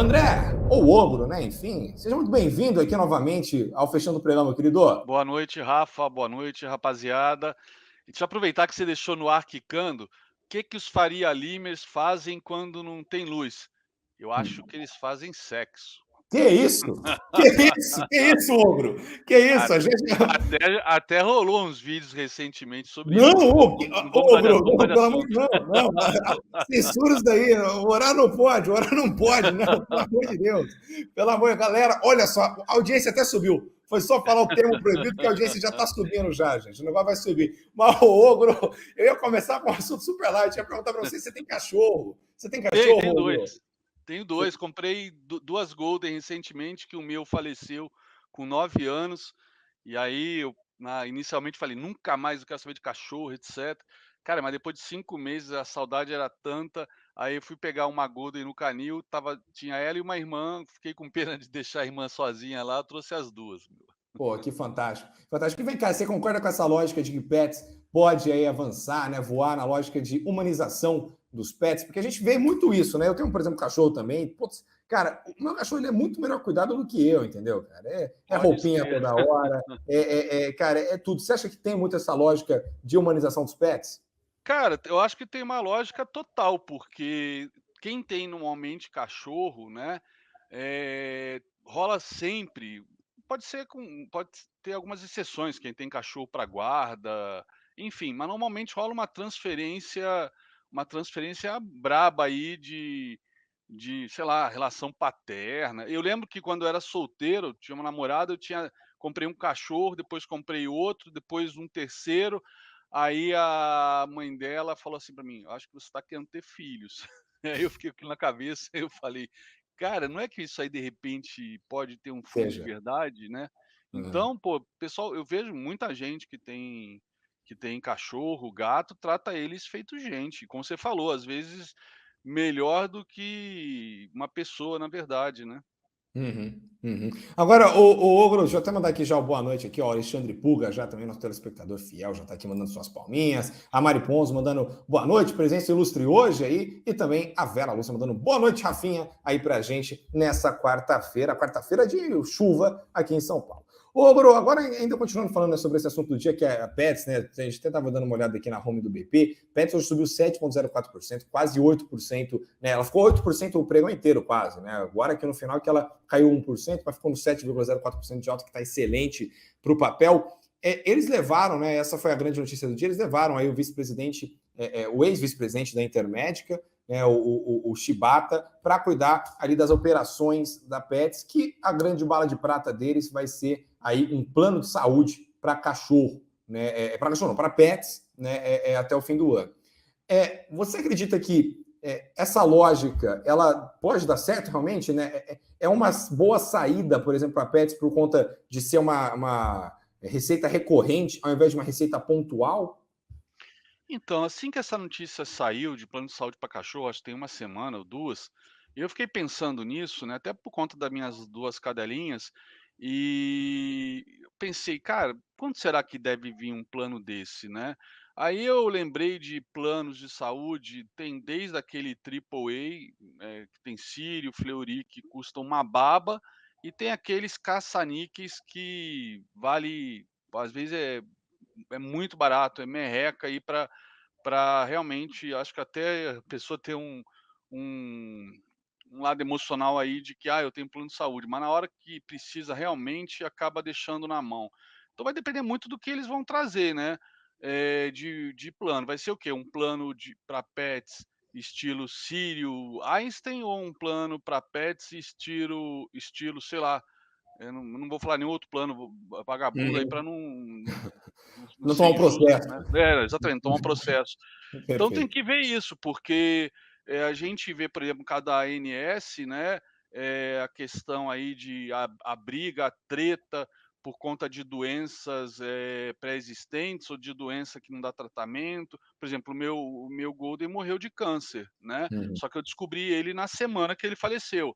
André, ou Ogro, né? Enfim, seja muito bem-vindo aqui novamente ao Fechando o Pregão, meu querido. Boa noite, Rafa. Boa noite, rapaziada. E deixa eu aproveitar que você deixou no ar quicando. O que que os Faria Limers fazem quando não tem luz? Eu acho que eles fazem sexo. Que isso? Que isso? Que isso, Ogro? Que isso? A- A gente. até rolou uns vídeos recentemente sobre Não, isso, mas não vamos mudar de, Ogro, vamos mudar não, de pelo amor de assunto. Deus, não. Censura isso daí. Orar não pode, não, pelo amor de Deus. Pelo amor de Deus, galera, olha só, a audiência até subiu. Foi só falar o termo proibido que a audiência já está subindo já, gente. O negócio vai subir. Mas, Ogro, eu ia começar com um assunto super light. Eu ia perguntar para você se você tem cachorro. Você tem Tem cachorro, Ogro? dois. Tenho dois. Comprei duas Golden recentemente, que o meu faleceu com 9 anos. E aí eu inicialmente falei, nunca mais eu quero saber de cachorro, etc. Cara, mas depois de 5 meses a saudade era tanta. Aí eu fui pegar uma Golden no canil, tinha ela e uma irmã. Fiquei com pena de deixar a irmã sozinha lá, trouxe as duas. Meu. Pô, que fantástico. Fantástico. E vem cá, você concorda com essa lógica de que pets pode aí avançar, né, voar na lógica de humanização dos pets? Porque a gente vê muito isso, né? Eu tenho, por exemplo, cachorro também. Putz, cara, o meu cachorro ele é muito melhor cuidado do que eu, entendeu, cara? É Pode roupinha ser. toda hora, cara, é tudo. Você acha que tem muito essa lógica de humanização dos pets? Cara, eu acho que tem uma lógica total, porque quem tem normalmente cachorro, né, rola sempre, pode ter algumas exceções, quem tem cachorro para guarda, enfim, mas normalmente rola uma transferência braba aí de, sei lá, relação paterna. Eu lembro que quando eu era solteiro, tinha uma namorada, comprei um cachorro, depois comprei outro, depois um terceiro. Aí a mãe dela falou assim para mim: "Acho que você está querendo ter filhos". Aí eu fiquei com aquilo na cabeça, eu falei: "Cara, não é que isso aí de repente pode ter um fundo de Seja. verdade, né?". Uhum. Então, pô, pessoal, eu vejo muita gente que tem cachorro, gato, trata eles feito gente. Como você falou, às vezes melhor do que uma pessoa, na verdade, né. Uhum, uhum. Agora, o Ogro, deixa eu até mandar aqui já o boa noite aqui, ó, o Alexandre Puga, já também nosso telespectador fiel, já está aqui mandando suas palminhas, a Mari Ponzo mandando boa noite, presença ilustre hoje aí, e também a Vera Lúcia mandando boa noite, Rafinha, aí pra gente nessa quarta-feira de chuva aqui em São Paulo. Ô, Ogro, agora ainda continuando falando, né, sobre esse assunto do dia, que é a Pets, né, a gente até estava dando uma olhada aqui na home do BP, Pets hoje subiu 7,04%, quase 8%, né, ela ficou 8% o pregão inteiro quase, né, agora aqui no final que ela caiu 1%, mas ficou no 7,04% de alta, que está excelente para o papel. Eles levaram, né, essa foi a grande notícia do dia, eles levaram aí o vice-presidente, o ex-vice-presidente da Intermédica, né, o Shibata, para cuidar ali das operações da Pets, que a grande bala de prata deles vai ser aí um plano de saúde para cachorro, né, para cachorro não, para pets, né, até o fim do ano. Você acredita que essa lógica ela pode dar certo realmente, né? É uma boa saída, por exemplo, para pets por conta de ser uma receita recorrente ao invés de uma receita pontual? Então, assim que essa notícia saiu de plano de saúde para cachorro, acho que tem uma semana ou 2, eu fiquei pensando nisso, né, até por conta das minhas 2 cadelinhas, e eu pensei: "Cara, quando será que deve vir um plano desse, né?". Aí eu lembrei de planos de saúde, tem desde aquele AAA, que tem Sírio, Fleury, que custam uma baba, e tem aqueles caça-níqueis que vale às vezes é muito barato, é merreca aí para realmente, acho que até a pessoa ter um um lado emocional aí de que: "Ah, eu tenho plano de saúde", mas na hora que precisa realmente acaba deixando na mão. Então vai depender muito do que eles vão trazer, né, de plano. Vai ser o quê? Um plano para pets estilo Sírio Einstein ou um plano para pets estilo, sei lá, eu não vou falar nenhum outro plano vagabundo aí para Uhum. não Não ser tomar um injusto, processo. né. Exatamente, tomar um processo. Então tem Perfeito. que ver isso, porque, a gente vê, por exemplo, cada ANS, né, a questão aí de a briga, a treta por conta de doenças, pré-existentes ou de doença que não dá tratamento. Por exemplo, o meu Golden morreu de câncer, né, Uhum. só que eu descobri ele na semana que ele faleceu.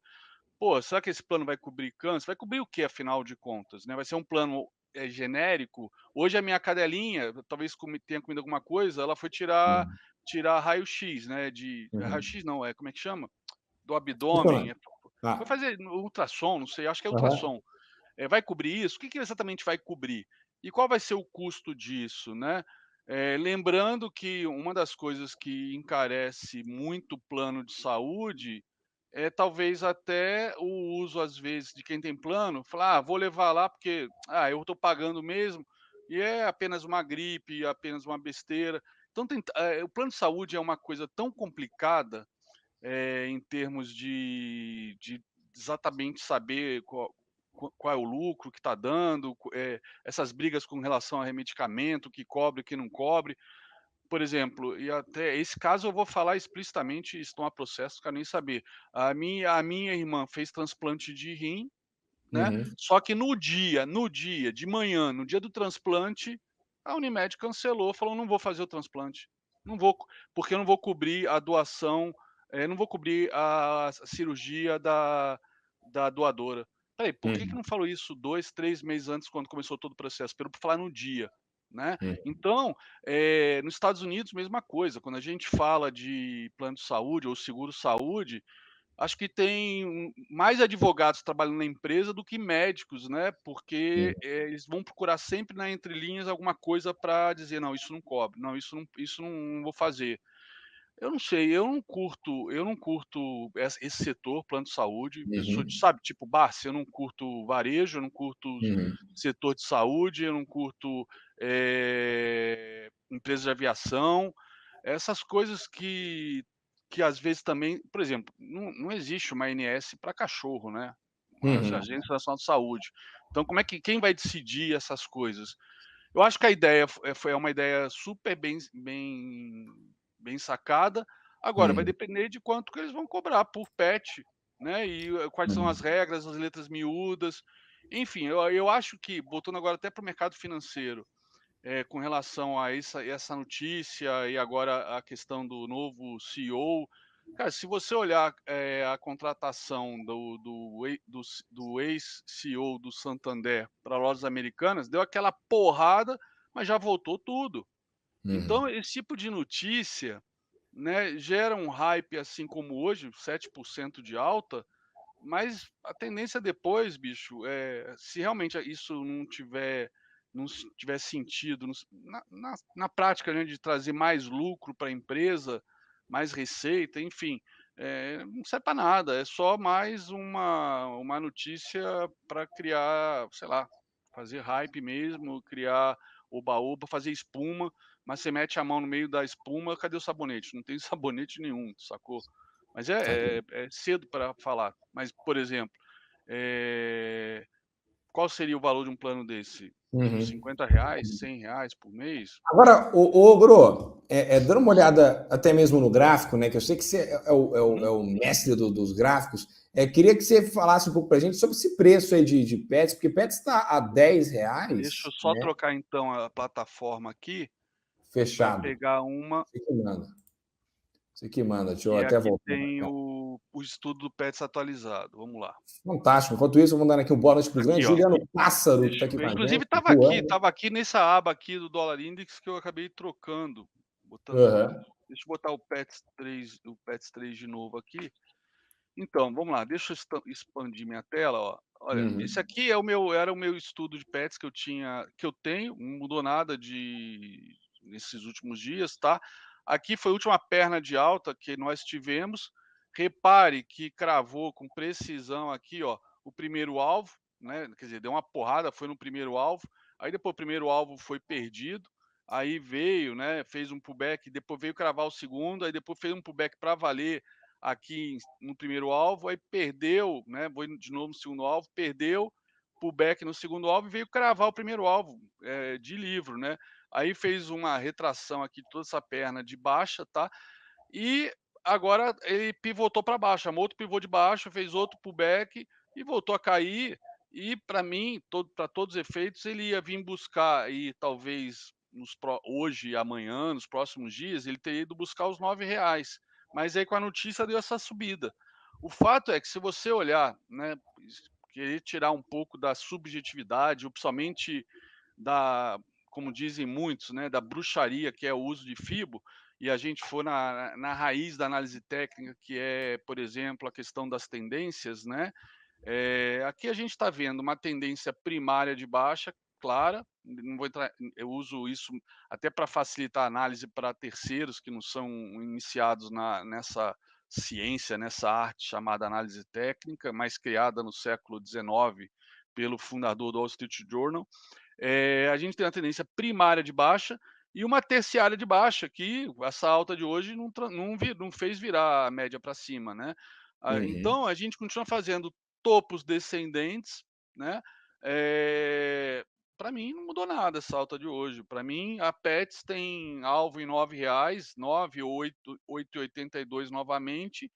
Pô, será que esse plano vai cobrir câncer? Vai cobrir o quê, afinal de contas, né? Vai ser um plano, genérico? Hoje a minha cadelinha, talvez tenha comido alguma coisa, ela foi Uhum. tirar raio-x, né, Uhum. raio-x não, como é que chama? Do abdômen, Funcionando. Foi Ah, fazer ultrassom, não sei, acho que é aham. ultrassom. Vai cobrir isso? O que que exatamente vai cobrir? E qual vai ser o custo disso, né? Lembrando que uma das coisas que encarece muito o plano de saúde é talvez até o uso, às vezes, de quem tem plano, falar: "Ah, vou levar lá porque, eu estou pagando mesmo, e é apenas uma gripe, apenas uma besteira". Então o plano de saúde é uma coisa tão complicada, em termos de exatamente saber qual é o lucro que está dando, essas brigas com relação a remedicamento, que cobre, o que não cobre. Por exemplo, e até esse caso eu vou falar explicitamente, estão a processo, não quero nem saber. A minha irmã fez transplante de rim, né, Uhum, só que no dia de manhã, no dia do transplante, a Unimed cancelou, falou: "Não vou fazer o transplante, não vou porque eu não vou cobrir a doação, não vou cobrir a cirurgia da doadora". Espera aí, por que que uhum, não falou isso 2, 3 meses antes, quando começou todo o processo? Esperou para falar no dia, né. uhum, Então, nos Estados Unidos, mesma coisa, quando a gente fala de plano de saúde ou seguro-saúde, acho que tem mais advogados trabalhando na empresa do que médicos, né, porque, eles vão procurar sempre na entrelinhas alguma coisa para dizer: "Não, isso não cobre. Não, isso não vou fazer". Eu não sei, eu não curto esse setor, plano de saúde. Eu sou de, uhum, sabe, tipo Barça, eu não curto varejo, eu não curto uhum, setor de saúde, eu não curto, empresa de aviação, essas coisas que às vezes também, por exemplo, não existe uma ANS para cachorro, né, uma uhum, Agência Nacional de Saúde. Então como é que quem vai decidir essas coisas? Eu acho que a ideia foi uma ideia super bem sacada. Agora vai uhum, depender de quanto que eles vão cobrar por pet, né, e quais são as uhum, regras, as letras miúdas. Enfim, eu acho que, voltando agora até para o mercado financeiro, com relação a essa notícia e agora a questão do novo CEO, cara, se você olhar, a contratação do ex-CEO do Santander para lojas americanas, deu aquela porrada, mas já voltou tudo. uhum, Então esse tipo de notícia, né, gera um hype, assim como hoje, 7% de alta, mas a tendência depois, bicho, se realmente isso não tiver sentido na prática, né, de trazer mais lucro para a empresa, mais receita, enfim, não serve para nada, é só mais uma notícia para criar, sei lá, fazer hype mesmo, criar oba-oba, fazer espuma, mas você mete a mão no meio da espuma, cadê o sabonete? Não tem sabonete nenhum, sacou? Mas saquei. é cedo para falar. Mas, por exemplo, eh, qual seria o valor de um plano desse? Uns Uhum. R$ 50, R$ 100 por mês? Agora, Gro, dando uma olhada até mesmo no gráfico, né? Que eu sei que você é Uhum. o mestre dos gráficos. Queria que você falasse um pouco para a gente sobre esse preço aí de pets, porque pets está a Deixa eu R$ 10, só né? trocar então a plataforma aqui para Fechado. pegar uma, Você que manda. Você que manda. Deixa eu e até aqui voltar para tem cá. o estudo do Pets atualizado. Vamos lá. Fantástico. Enquanto isso, eu vou mandando aqui um boa noite para o grande Aqui, ó. Juliano Pássaro, que está Deixa eu aqui ver. com a Inclusive gente, estava aqui, voando. estava aqui nessa aba aqui do Dólar Index que eu acabei trocando, botando. Uhum. Deixa eu botar o Pets 3 de novo aqui. Então, vamos lá, deixa eu expandir minha tela, ó. Olha, esse Uhum. aqui era o meu estudo de pets que eu tenho, não mudou nada nesses últimos dias, tá. Aqui foi a última perna de alta que nós tivemos. Repare que cravou com precisão aqui, ó, o primeiro alvo, né, quer dizer, deu uma porrada, foi no primeiro alvo, aí depois o primeiro alvo foi perdido, aí veio, né, fez um pullback, depois veio cravar o segundo, aí depois fez um pullback para valer aqui no primeiro alvo, aí perdeu, né, foi de novo no segundo alvo, perdeu, pullback no segundo alvo e veio cravar o primeiro alvo, de livro, né. Aí fez uma retração aqui de toda essa perna de baixa, tá, e agora ele pivotou para baixo, chamou outro pivô de baixo, fez outro pullback e voltou a cair. E para mim, para todos os efeitos, ele ia vir buscar e talvez hoje e amanhã, nos próximos dias, ele teria ido buscar os R$ 9. Mas aí com a notícia deu essa subida. O fato é que se você olhar, né, querer tirar um pouco da subjetividade, ou principalmente da, como dizem muitos, né, da bruxaria que é o uso de FIBO, e a gente for na raiz da análise técnica, que é, por exemplo, a questão das tendências, né, aqui a gente está vendo uma tendência primária de baixa, clara, não vou entrar, eu uso isso até para facilitar a análise para terceiros que não são iniciados nessa ciência, nessa arte chamada análise técnica, mas criada no século XIX pelo fundador do Wall Street Journal. A gente tem uma tendência primária de baixa e uma terciária de baixa, que essa alta de hoje não fez virar a média para cima, né. Uhum. Então a gente continua fazendo topos descendentes, né, pra mim não mudou nada essa alta de hoje. Para mim a Petz tem alvo em R$ 9, 9, 8, 8,82 novamente,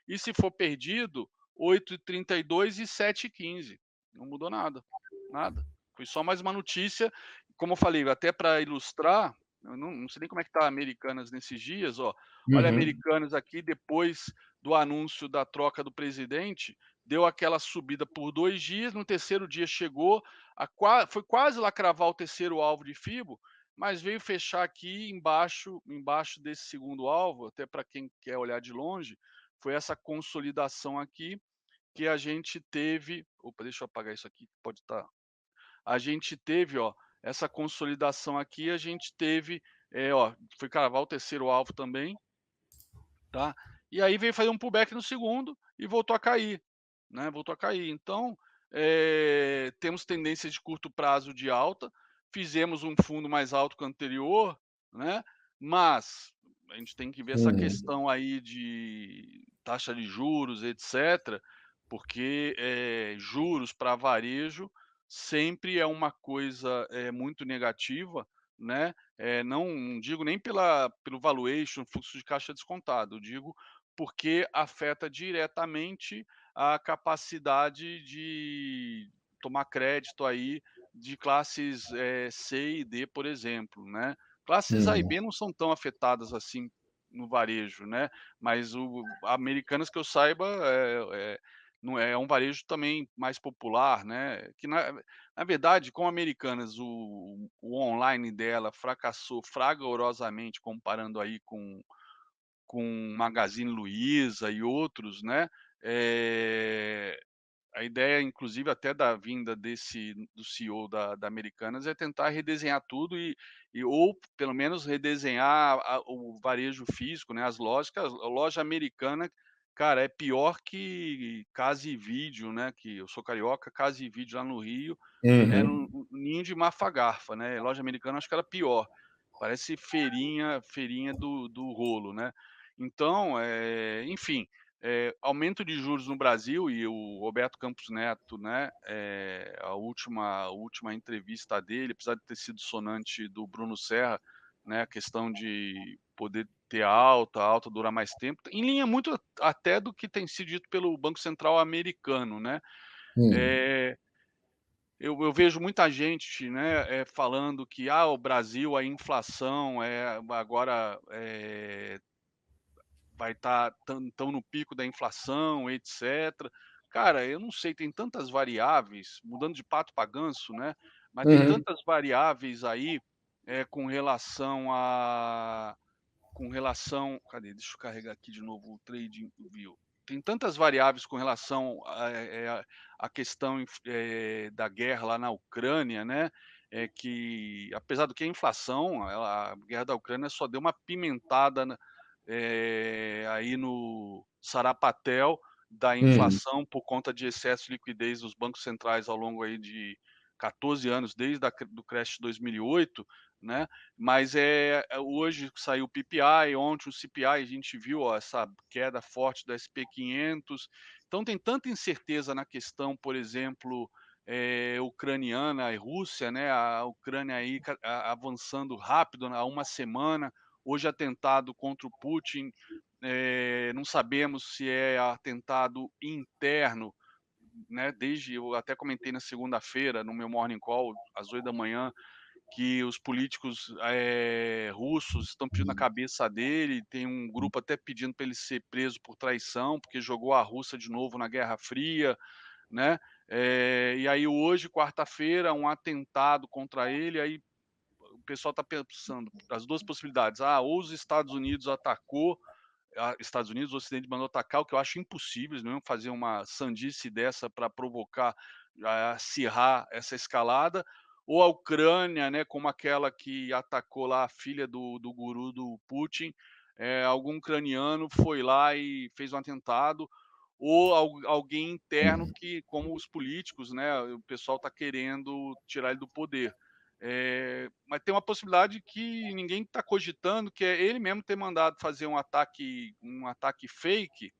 e se for perdido, 8,32 e 7,15. Não mudou nada, nada. Foi só mais uma notícia, como eu falei, até para ilustrar, eu não sei nem como é que tá Americanas nesses dias, ó. Olha Uhum. Americanas aqui depois do anúncio da troca do presidente, deu aquela subida por 2 dias, no terceiro dia chegou a foi quase lá cravar o terceiro alvo de Fibo, mas veio fechar aqui embaixo desse segundo alvo, até para quem quer olhar de longe, foi essa consolidação aqui que a gente teve. Opa, deixa eu apagar isso aqui, pode estar. A gente teve, ó, essa consolidação aqui, a gente teve, ó, foi cravar o terceiro alvo também, tá. E aí veio fazer um pullback no segundo e voltou a cair, né, voltou a cair. Então, temos tendência de curto prazo de alta, fizemos um fundo mais alto que o anterior, né, mas a gente tem que ver essa Uhum. questão aí de taxa de juros, etcétera, porque, juros para varejo sempre é uma coisa, muito negativa, né. Não digo nem pelo valuation, fluxo de caixa descontado, eu digo porque afeta diretamente a capacidade de tomar crédito aí de classes, C e D, por exemplo, né. Classes A e Uhum. B não são tão afetadas assim no varejo, né, mas o Americanas que eu saiba, não é um varejo também mais popular, né, que na verdade, com Americanas, o online dela fracassou fragorosamente comparando aí com Magazine Luiza e outros, né. Eh, a ideia inclusive até da vinda do CEO da Americanas é tentar redesenhar tudo ou pelo menos redesenhar o varejo físico, né, as lojas, que a loja americana, cara, é pior que Casa e Vídeo, né, que eu sou carioca, Casa e Vídeo lá no Rio, era Uhum. um ninho de mafagafa, né, loja americana acho que era pior, parece feirinha do rolo, né. Então, enfim, aumento de juros no Brasil, e o Roberto Campos Neto, né, a última entrevista dele, apesar de ter sido sonante do Bruno Serra, né, a questão de poder ter alta, a alta durar mais tempo, em linha muito até do que tem sido dito pelo Banco Central americano, né. Uhum. Eh, eu vejo muita gente, né, falando que: "Ah, o Brasil, a inflação, agora, vai estar tão no pico da inflação, etcétera". Cara, eu não sei, tem tantas variáveis, mudando de pato para ganso, né, mas tem Uhum. tantas variáveis aí, com relação a cadê? Deixa eu carregar aqui de novo o TradingView. Tem tantas variáveis com relação à questão da guerra lá na Ucrânia, né, que apesar do que a inflação, a guerra da Ucrânia só deu uma pimentada aí no sarapatel da Uhum. inflação por conta de excesso de liquidez dos bancos centrais ao longo aí de 14 anos, desde do crash de 2008, né. Mas, hoje saiu o PPI, ontem o CPI, a gente viu, ó, essa queda forte do SP500. Então tem tanta incerteza na questão, por exemplo, ucraniana e Rússia, né, a Ucrânia aí avançando rápido, há uma semana, hoje atentado contra o Putin, não sabemos se é atentado interno, né, eu até comentei na segunda-feira no meu morning call, às 8 da manhã, que os políticos, russos estão pedindo a cabeça dele, tem um grupo até pedindo para ele ser preso por traição, porque jogou a Rússia de novo na Guerra Fria, né. E aí hoje, quarta-feira, um atentado contra ele, aí o pessoal está pensando as 2 possibilidades, ou os Estados Unidos atacou, Estados Unidos, o Ocidente mandou atacar, o que eu acho impossível, eles não iam fazer uma sandice dessa para provocar, acirrar essa escalada, ou a Ucrânia, né, como aquela que atacou lá a filha do guru do Putin, algum ucraniano foi lá e fez um atentado, ou alguém interno uhum, que, como os políticos, né, o pessoal está querendo tirar ele do poder. Mas tem uma possibilidade que ninguém está cogitando, que é ele mesmo ter mandado fazer um ataque fake,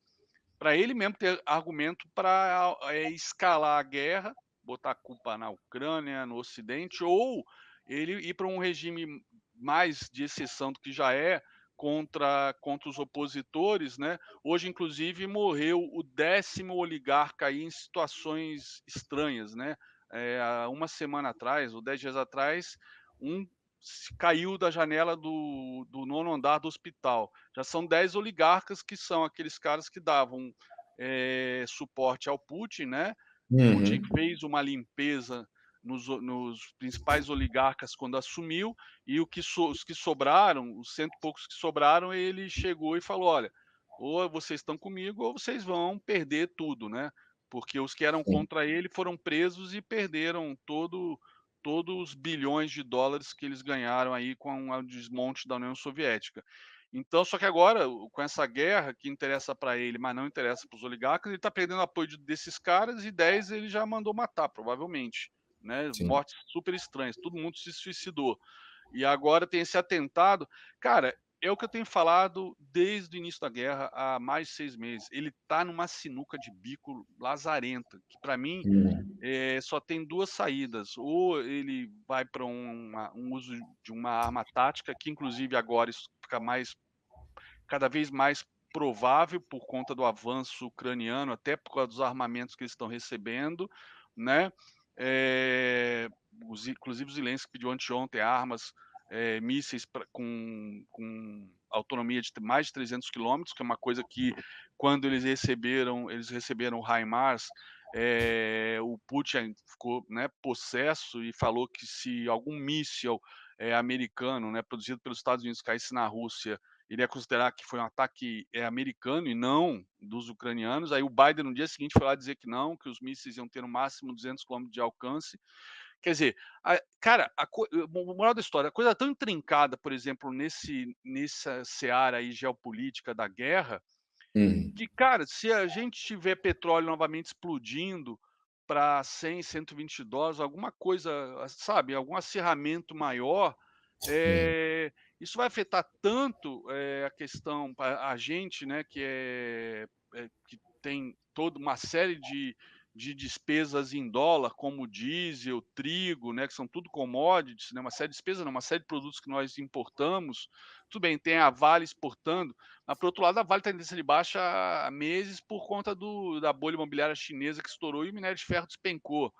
para ele mesmo ter argumento para escalar a guerra, botar a culpa na Ucrânia, no Ocidente, ou ele ir para um regime mais de exceção do que já é, contra os opositores, né. Hoje, inclusive, morreu o 10º oligarca aí em situações estranhas, né. Há uma semana atrás, ou 10 dias atrás, um caiu da janela do 9º andar do hospital. Já são 10 oligarcas, que são aqueles caras que davam, suporte ao Putin, né. O Putin uhum, fez uma limpeza nos principais oligarcas quando assumiu, e os que sobraram, os cento e poucos que sobraram, ele chegou e falou: "Olha, ou vocês estão comigo ou vocês vão perder tudo", né. Porque os que eram sim, contra ele foram presos e perderam todos os bilhões de dólares que eles ganharam aí com o desmonte da União Soviética. Então, só que agora, com essa guerra que interessa para ele, mas não interessa para os oligarcas, ele está perdendo apoio desses caras, e 10 ele já mandou matar, provavelmente, né? sim. Mortes super estranhas, todo mundo se suicidou. E agora tem esse atentado. Cara, é o que eu tenho falado desde o início da guerra, há mais de 6 meses. Ele está numa sinuca de bico lazarenta, que para mim Uhum, só tem 2 saídas: ou ele vai para um uso de uma arma tática, que inclusive agora isso fica cada vez mais provável por conta do avanço ucraniano, até por causa dos armamentos que eles estão recebendo, né. Inclusive o Zelensky pediu anteontem armas, mísseis com autonomia de mais de 300 quilômetros, que é uma coisa que, quando eles receberam o HIMARS, o Putin ficou, né, possesso, e falou que se algum míssil, americano, né, produzido pelos Estados Unidos, caísse na Rússia, ele ia considerar que foi um ataque, americano e não dos ucranianos. Aí o Biden, no dia seguinte, foi lá dizer que não, que os mísseis iam ter no máximo 200 quilômetros de alcance. Quer dizer, cara, moral da história, a coisa tão intrincada, por exemplo, nessa seara aí geopolítica da guerra, uhum, que, cara, se a gente tiver petróleo novamente explodindo para 100, $120, alguma coisa, sabe, algum acirramento maior, uhum, isso vai afetar tanto, a questão a gente, né, que tem toda uma série de despesas em dólar, como diesel, trigo, né, que são tudo commodities, né, uma série de despesas não, uma série de produtos que nós importamos. Tudo bem, tem a Vale exportando, mas, por outro lado, a Vale está em tendência de baixa há meses por conta da bolha imobiliária chinesa, que estourou, e o minério de ferro despencou,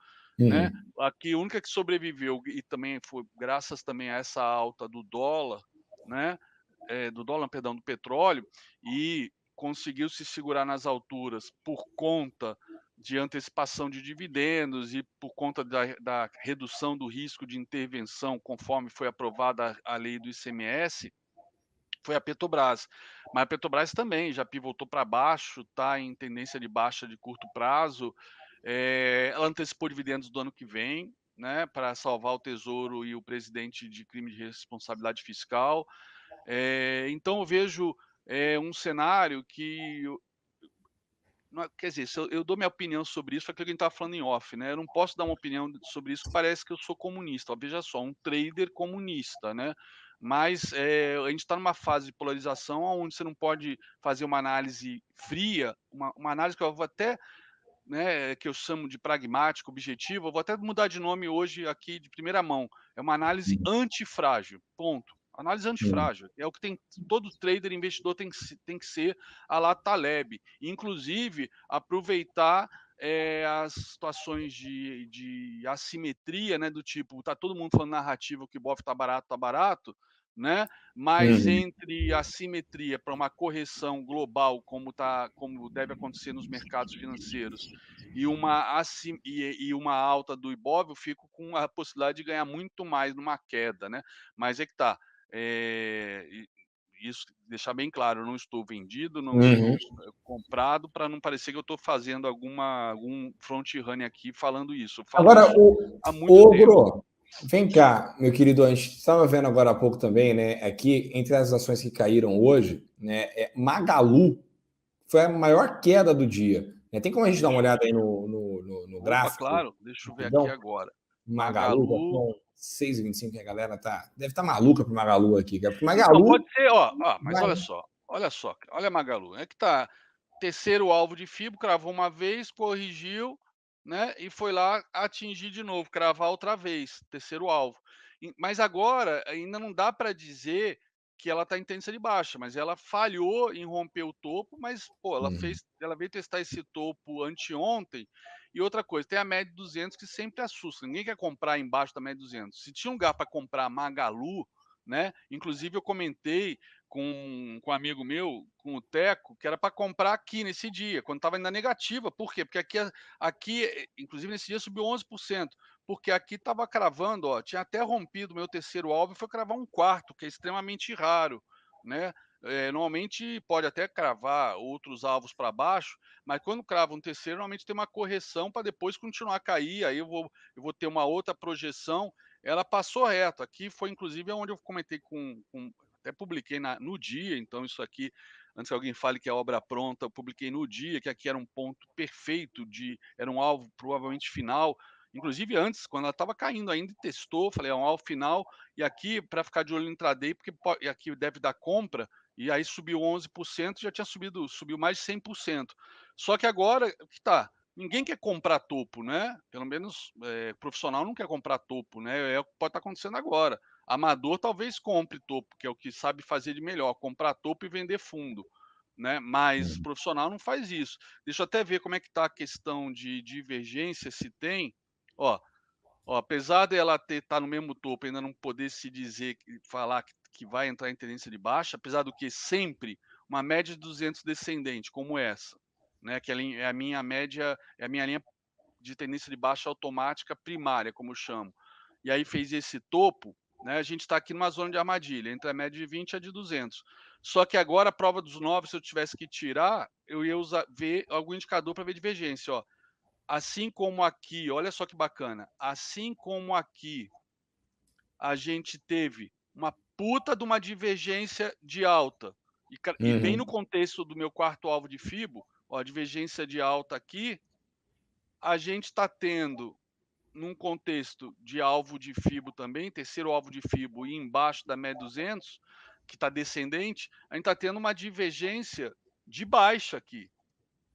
né. uhum, A única que sobreviveu, e também foi graças também a essa alta do dólar, né, do dólar, perdão, do petróleo, e conseguiu se segurar nas alturas por conta de antecipação de dividendos e por conta da redução do risco de intervenção, conforme foi aprovada a lei do ICMS, foi a Petrobras. Mas a Petrobras também já pivotou para baixo, está em tendência de baixa de curto prazo. Ela antecipou dividendos do ano que vem, né, para salvar o Tesouro e o presidente de crime de responsabilidade fiscal. Então eu vejo, um cenário que quer dizer, se eu dou minha opinião sobre isso, é aquilo que a gente estava falando em off, né, eu não posso dar uma opinião sobre isso que parece que eu sou comunista. Ó, veja só, um trader comunista, né, mas, a gente está numa fase de polarização onde você não pode fazer uma análise fria, uma análise que eu vou até, né, que eu chamo de pragmática, objetiva, eu vou até mudar de nome hoje aqui de primeira mão, é uma análise uhum, antifrágil, ponto. Análise uhum, antifrágil, é o que todo trader, investidor tem que ser à la Taleb, inclusive aproveitar, as situações de assimetria, né, do tipo, tá todo mundo falando narrativa que o Ibov tá barato, né, mas Uhum. entre a simetria para uma correção global, como deve acontecer nos mercados financeiros, e uma alta do Ibov, eu fico com a possibilidade de ganhar muito mais numa queda, né. Mas é que tá, e isso deixar bem claro, eu não estou vendido, não Uhum. estou comprado, para não parecer que eu estou fazendo algum front running aqui falando isso. Eu falo Agora, isso há muito ô, tempo. Bro, vem cá, meu querido, a gente estava vendo agora há pouco também, né? Aqui, entre as ações que caíram hoje, né? Magalu foi a maior queda do dia. Né? Tem como a gente dar uma Deixa olhada aí no Opa, gráfico, claro, deixa eu ver aqui rapidão? agora. Magalu, já Magalu. são 6h25, a galera deve estar maluca pro Magalu aqui, cara, porque Então, Magalu pode ser, mas vai. olha só, olha a Magalu, é que tá terceiro alvo de fibra, cravou uma vez, corrigiu, né, e foi lá atingir de novo, cravar outra vez, terceiro alvo. Mas agora ainda não dá para dizer que ela está em tendência de baixa, mas ela falhou em romper o topo, mas, pô, Hum, ela veio testar esse topo anteontem. E outra coisa, tem a média de 200 que sempre assusta, ninguém quer comprar embaixo da média de 200. Se tinha um lugar para comprar Magalu, né, inclusive eu comentei com um amigo meu, com o Teco, que era para comprar aqui nesse dia, quando estava ainda negativa. Por quê? Porque inclusive nesse dia subiu 11%, porque aqui estava cravando, tinha até rompido o meu terceiro alvo e foi cravar um quarto, que é extremamente raro, né? Normalmente pode até cravar outros alvos para baixo, mas quando crava um terceiro, normalmente tem uma correção para depois continuar a cair. Aí eu vou ter uma outra projeção. Ela passou reto. Aqui foi inclusive onde eu comentei até publiquei no dia, então isso aqui, antes que alguém fale que é obra pronta, eu publiquei no dia, que aqui era um ponto perfeito, era um alvo provavelmente final. Inclusive antes, quando ela estava caindo ainda, testou, falei, é um alvo final, e aqui, para ficar de olho no intraday, porque e aqui deve dar compra, e aí subiu 11%, já tinha subiu mais de 100%. Só que agora, que tá, ninguém quer comprar topo, né? Pelo menos profissional não quer comprar topo, né? É o que pode estar acontecendo agora. Amador talvez compre topo, que é o que sabe fazer de melhor, comprar topo e vender fundo, né? Mas hum, profissional não faz isso. Deixa eu até ver como é que está a questão de divergência, se tem. Ó, apesar dela tá no mesmo topo, ainda não poder se dizer, falar que vai entrar em tendência de baixa, apesar do que sempre uma média de 200 descendente, como essa, né? Que é a minha média, é a minha linha de tendência de baixa automática primária, como eu chamo. E aí fez esse topo, né? A gente está aqui numa zona de armadilha, entre a média de 20 e a de 200. Só que agora a prova dos 9, se eu tivesse que tirar, eu ia ver algum indicador para ver divergência. Ó. Assim como aqui, olha só que bacana, assim como aqui a gente teve uma puta de uma divergência de alta, e bem no uhum, contexto do meu quarto alvo de FIBO, ó, a divergência de alta aqui, a gente está tendo num contexto de alvo de FIBO também, terceiro alvo de FIBO e embaixo da média 200, que está descendente, a gente está tendo uma divergência de baixa aqui.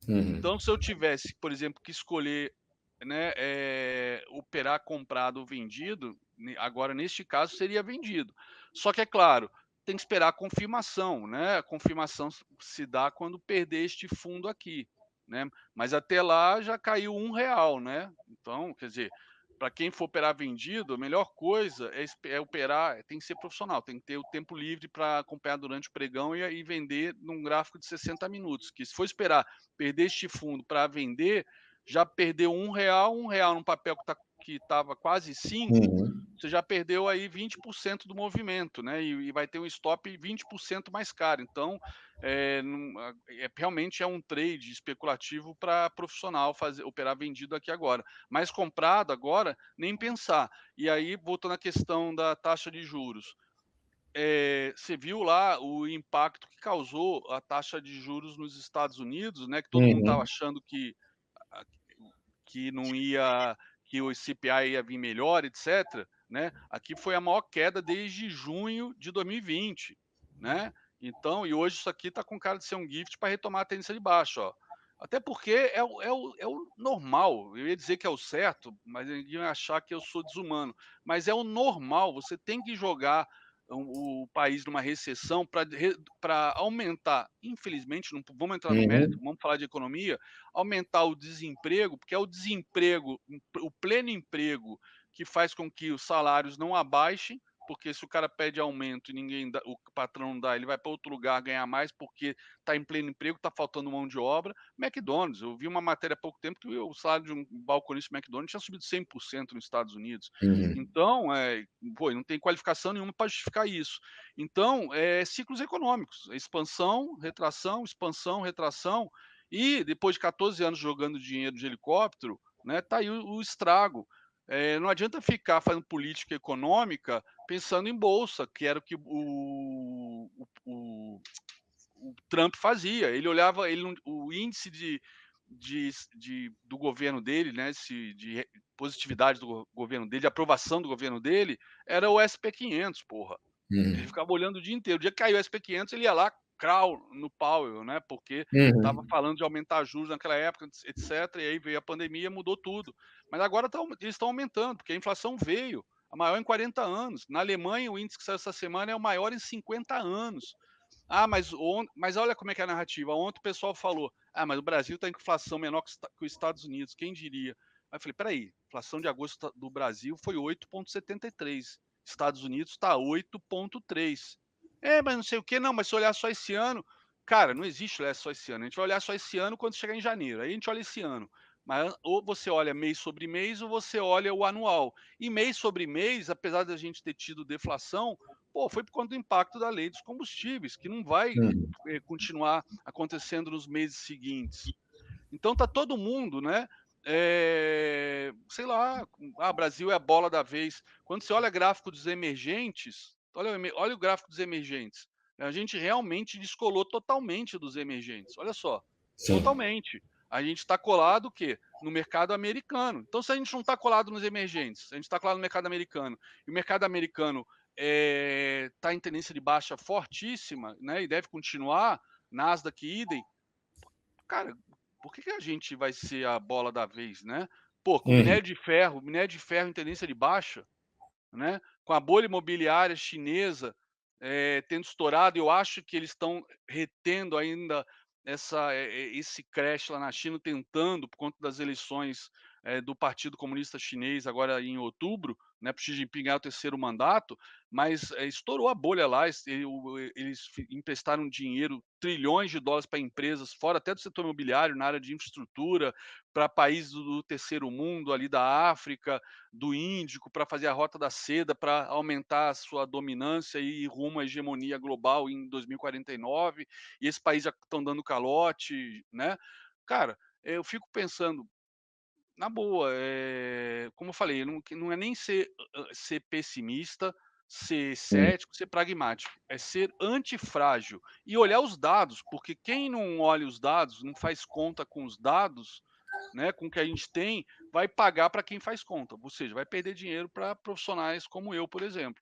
uhum, Então, se eu tivesse, por exemplo, que escolher, né, operar comprado ou vendido, agora neste caso seria vendido. Só que é claro, tem que esperar a confirmação, né? A confirmação se dá quando perder este fundo aqui, né? Mas até lá já caiu R$ 1, né? Então, quer dizer, para quem for operar vendido, a melhor coisa é operar, tem que ser profissional, tem que ter o tempo livre para acompanhar durante o pregão e vender num gráfico de 60 minutos. Que se for esperar perder este fundo para vender, já perdeu R$ 1 num papel que estava quase 5, uhum, você já perdeu aí 20% do movimento, né? E vai ter um stop 20% mais caro. Então, realmente é um trade especulativo para profissional operar vendido aqui agora. Mas comprado agora, nem pensar. E aí, voltando à questão da taxa de juros. Você viu lá o impacto que causou a taxa de juros nos Estados Unidos, né? Que todo mundo estava uhum, achando a- que não ia, que o CPI ia vir melhor, etc. Né? Aqui foi a maior queda desde junho de 2020, né? Então, e hoje isso aqui está com cara de ser um gift para retomar a tendência de baixo, ó. Até porque é o normal. Eu ia dizer que é o certo, mas ninguém vai achar que eu sou desumano. Mas é o normal. Você tem que jogar o país numa recessão para aumentar. Infelizmente, não vamos entrar no mérito, uhum, vamos falar de economia, aumentar o desemprego, porque é o desemprego, o pleno emprego, que faz com que os salários não abaixem, porque se o cara pede aumento e ninguém dá, o patrão não dá, ele vai para outro lugar ganhar mais porque está em pleno emprego, está faltando mão de obra. McDonald's, eu vi uma matéria há pouco tempo que o salário de um balconista McDonald's tinha subido 100% nos Estados Unidos. Uhum. Então, pô, não tem qualificação nenhuma para justificar isso. Então, ciclos econômicos, expansão, retração, e depois de 14 anos jogando dinheiro de helicóptero, né, tá aí o estrago. Não adianta ficar fazendo política econômica pensando em bolsa, que era o que o Trump fazia. Ele olhava, o índice do governo dele, né, de positividade do governo dele, de aprovação do governo dele, era o SP500, porra. Ele Uhum. ficava olhando o dia inteiro. O dia que caiu o SP500, ele ia lá, crau, no Powell, né? Porque estava Uhum. falando de aumentar juros naquela época, etc. E aí veio a pandemia, mudou tudo. Mas agora eles estão aumentando, porque a inflação veio, a maior em 40 anos. Na Alemanha, o índice que saiu essa semana é o maior em 50 anos. Ah, mas olha como é que é a narrativa. Ontem o pessoal falou: ah, mas o Brasil está em inflação menor que os Estados Unidos, quem diria? Aí eu falei: peraí, inflação de agosto do Brasil foi 8,73. Estados Unidos está 8,3. Mas não sei o que, não, mas se olhar só esse ano, cara, não existe olhar só esse ano. A gente vai olhar só esse ano quando chegar em janeiro. Aí a gente olha esse ano. Mas ou você olha mês sobre mês ou você olha o anual. E mês sobre mês, apesar da gente ter tido deflação, pô, foi por conta do impacto da lei dos combustíveis, que não vai Uhum. continuar acontecendo nos meses seguintes. Então tá todo mundo, né? Sei lá, Brasil é a bola da vez. Quando você olha gráfico dos emergentes, olha o gráfico dos emergentes. A gente realmente descolou totalmente dos emergentes. Olha só, Sim. totalmente. A gente está colado o quê? No mercado americano. Então, se a gente não está colado nos emergentes, a gente está colado no mercado americano, e o mercado americano está em tendência de baixa fortíssima, né? E deve continuar, Nasdaq idem, cara, por que a gente vai ser a bola da vez, né? Pô, com Uhum. minério de ferro em tendência de baixa, né? Com a bolha imobiliária chinesa tendo estourado, eu acho que eles estão retendo ainda esse crash lá na China, tentando, por conta das eleições do Partido Comunista Chinês, agora em outubro, né, para o Xi Jinping ganhar o terceiro mandato, mas estourou a bolha lá, eles emprestaram dinheiro, trilhões de dólares para empresas, fora até do setor imobiliário, na área de infraestrutura, para países do terceiro mundo, ali da África, do Índico, para fazer a rota da seda, para aumentar a sua dominância e ir rumo à hegemonia global em 2049, e esses países já estão dando calote, né? Cara, eu fico pensando, na boa, como eu falei, não é nem ser pessimista, ser Uhum. cético, ser pragmático, é ser antifrágil e olhar os dados, porque quem não olha os dados, não faz conta com os dados, né, com o que a gente tem, vai pagar para quem faz conta, ou seja, vai perder dinheiro para profissionais como eu, por exemplo.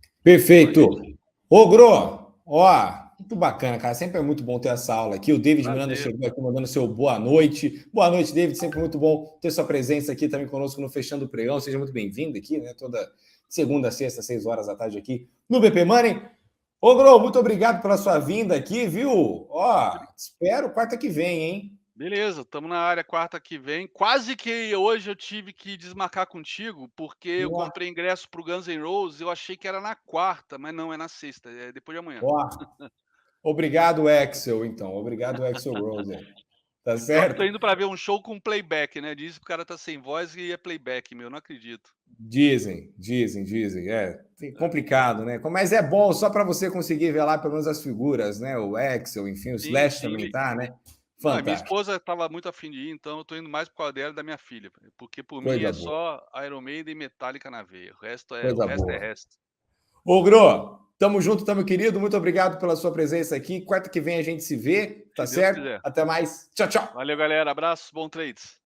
Só Perfeito. isso. Ô, Gro, ó, muito bacana, cara. Sempre é muito bom ter essa aula aqui. O David Miranda Prazer. chegou aqui mandando seu boa noite. Boa noite, David. Sempre muito bom ter sua presença aqui também conosco no Fechando o Pregão. Seja muito bem-vindo aqui, né? Toda segunda, sexta, 6 horas da tarde aqui no BP Money. Ô, Gro, muito obrigado pela sua vinda aqui, viu? Ó, espero quarta que vem, hein? Beleza, estamos na área quarta que vem. Quase que hoje eu tive que desmarcar contigo, porque eu Ó, comprei ingresso para o Guns N' Roses, eu achei que era na quarta, mas não, é na sexta, é depois de amanhã. ó. Obrigado, Axel, então. Obrigado, Axel Rose. Tá Pior que tô certo? indo para ver um show com playback, né? Diz que o cara tá sem voz e é playback, meu, não acredito. Dizem. Complicado, né? Mas é bom só para você conseguir ver lá pelo menos as figuras, né? O Axel, enfim, o Sim, Slash sim. também tá, né? Não, a minha Fantástico. esposa estava muito afim de ir, então eu tô indo mais por causa dela e da minha filha, porque por mim Coisa é boa, só Iron Maiden e Metallica na veia. O coisa resto é boa. resto. Ô, Gro, tamo junto, tamo querido. Muito obrigado pela sua presença aqui. Quarta que vem a gente se vê, tá Se Deus certo? quiser. Até mais. Tchau, tchau. Valeu, galera. Abraço, bom trades.